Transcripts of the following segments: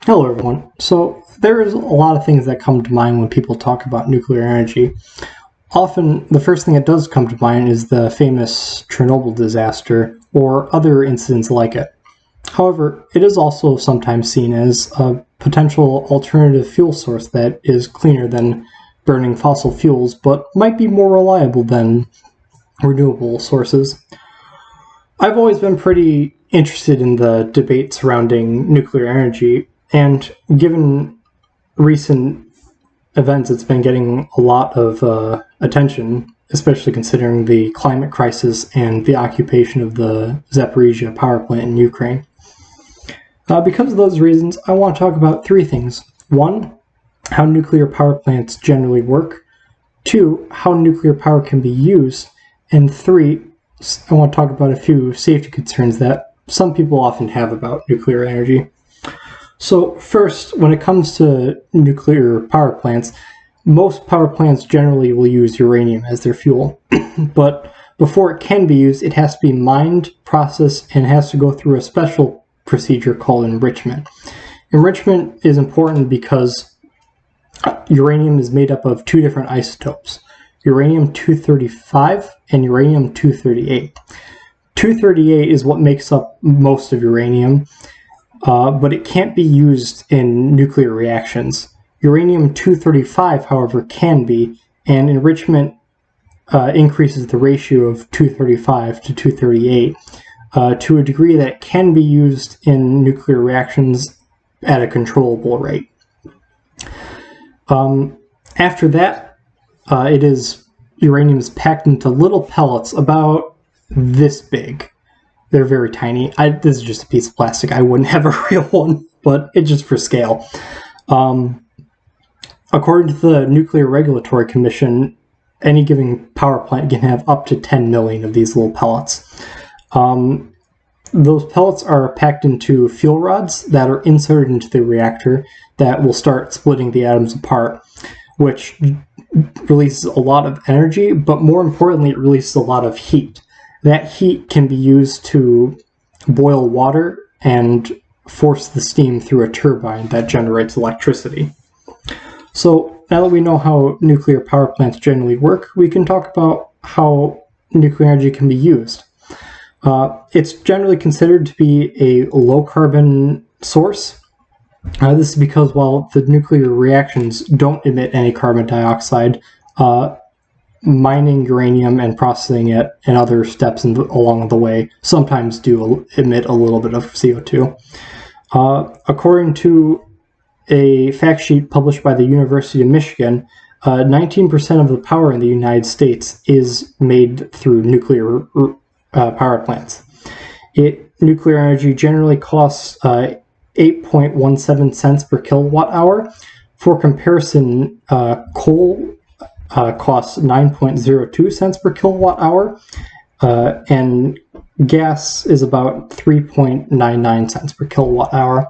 Hello, everyone. So there's a lot of things that come to mind when people talk about nuclear energy. Often, the first thing that does come to mind is the famous Chernobyl disaster or other incidents like it. However, it is also sometimes seen as a potential alternative fuel source that is cleaner than burning fossil fuels, but might be more reliable than renewable sources. I've always been pretty interested in the debate surrounding nuclear energy, and given recent events, it's been getting a lot of attention, especially considering the climate crisis and the occupation of the Zaporizhia power plant in Ukraine. Because of those reasons, I want to talk about three things. One, how nuclear power plants generally work. Two, how nuclear power can be used. And three, I want to talk about a few safety concerns that some people often have about nuclear energy. So first, when it comes to nuclear power plants, most power plants generally will use uranium as their fuel. But before it can be used, it has to be mined, processed, and has to go through a special procedure called enrichment. Enrichment is important because uranium is made up of two different isotopes, uranium-235 and uranium-238. 238 is what makes up most of uranium, but it can't be used in nuclear reactions. Uranium-235, however, can be, and enrichment increases the ratio of 235 to 238 to a degree that it can be used in nuclear reactions at a controllable rate. After that, uranium is packed into little pellets about this big. They're very tiny. This is just a piece of plastic. I wouldn't have a real one, but it's just for scale. According to the Nuclear Regulatory Commission, any given power plant can have up to 10 million of these little pellets. Those pellets are packed into fuel rods that are inserted into the reactor that will start splitting the atoms apart, which releases a lot of energy, but more importantly, it releases a lot of heat. That heat can be used to boil water and force the steam through a turbine that generates electricity. So now that we know how nuclear power plants generally work, we can talk about how nuclear energy can be used. It's generally considered to be a low-carbon source. This is because while the nuclear reactions don't emit any carbon dioxide, mining uranium and processing it and other steps along the way sometimes do emit a little bit of CO2. According to a fact sheet published by the University of Michigan, 19% of the power in the United States is made through nuclear power plants. Nuclear energy generally costs 8.17 cents per kilowatt hour. For comparison, coal costs 9.02 cents per kilowatt hour, and gas is about 3.99 cents per kilowatt hour.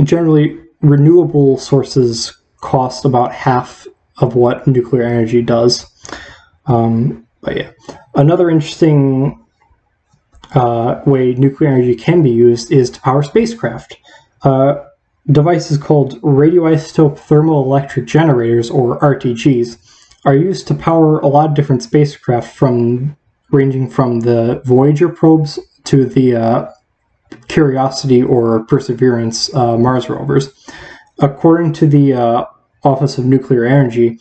Generally, renewable sources cost about half of what nuclear energy does. But yeah, another interesting way nuclear energy can be used is to power spacecraft. Devices called radioisotope thermoelectric generators, or RTGs, are used to power a lot of different spacecraft, ranging from the Voyager probes to the Curiosity or Perseverance Mars rovers. According to the Office of Nuclear Energy,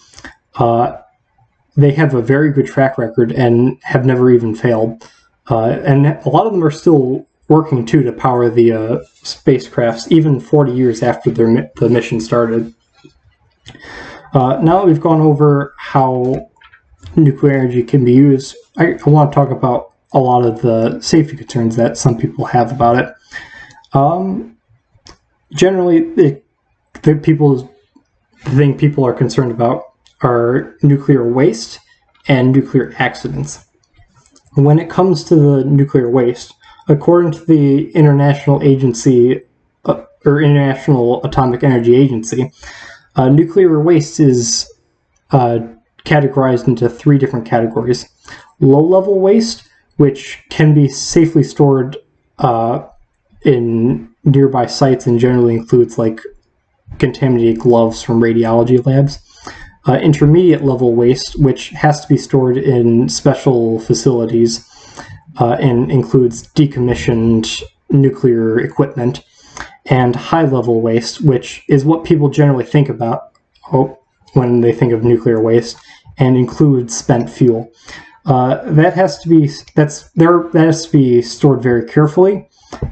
they have a very good track record and have never even failed. And a lot of them are still working too to power the spacecrafts even 40 years after the mission started. Now that we've gone over how nuclear energy can be used, I want to talk about a lot of the safety concerns that some people have about it. Generally, the thing people are concerned about are nuclear waste and nuclear accidents. When it comes to the nuclear waste, according to the International Atomic Energy Agency, nuclear waste is categorized into three different categories. Low-level waste, which can be safely stored in nearby sites and generally includes like contaminated gloves from radiology labs. Intermediate level waste, which has to be stored in special facilities and includes decommissioned nuclear equipment. And high level waste, which is what people generally think about when they think of nuclear waste, and includes spent fuel. That has to be stored very carefully,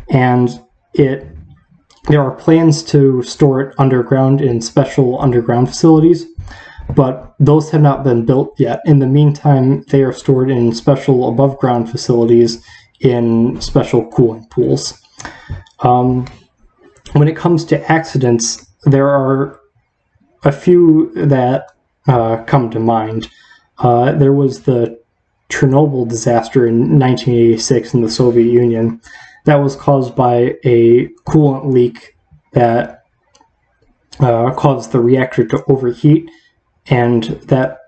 and there are plans to store it underground in special underground facilities, but those have not been built yet. In the meantime, they are stored in special above ground facilities in special cooling pools. When it comes to accidents, there are a few that come to mind. There was the Chernobyl disaster in 1986 in the Soviet Union. That was caused by a coolant leak that caused the reactor to overheat, and that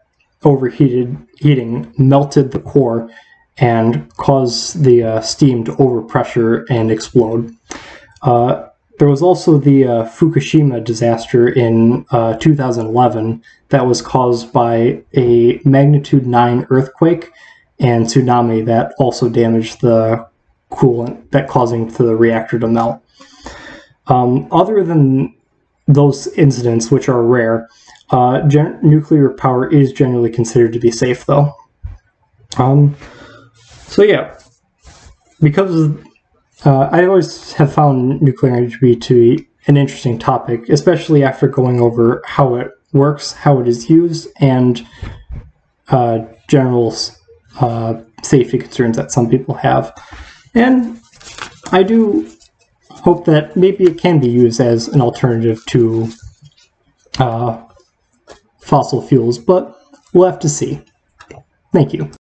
heating melted the core and caused the steam to overpressure and explode. There was also the Fukushima disaster in 2011 that was caused by a magnitude 9 earthquake and tsunami that also damaged the coolant, that causing the reactor to melt. Other than those incidents, which are rare, nuclear power is generally considered to be safe, though. So yeah, because I always have found nuclear energy to be an interesting topic, especially after going over how it works, how it is used, and general safety concerns that some people have. And I do hope that maybe it can be used as an alternative to fossil fuels, but we'll have to see. Thank you.